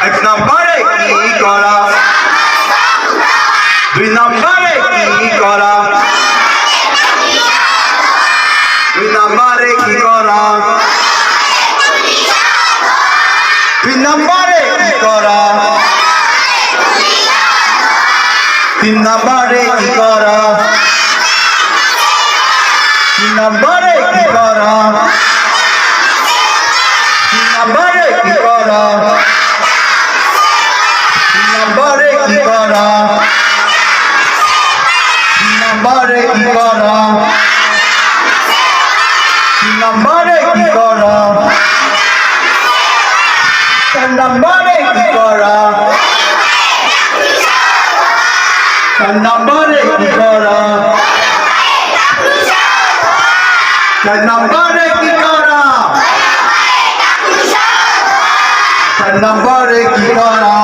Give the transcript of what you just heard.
এক নম্বরে কি করা, দুই নম্বরে কি করা, দুই নম্বরে কি করা, দুই নম্বরে কি করা, তিন নম্বরে কি করা, তিন নম্বরে কি করা, তিন নম্বরে কি করা, তিন নম্বরে কি করা, তিন নম্বরে কি করা, তিন নম্বরে কি করা, চার নম্বরে কি করা, চার নম্বরে কি করা, চার নম্বরে কি করা, চার নম্বরে কি করা।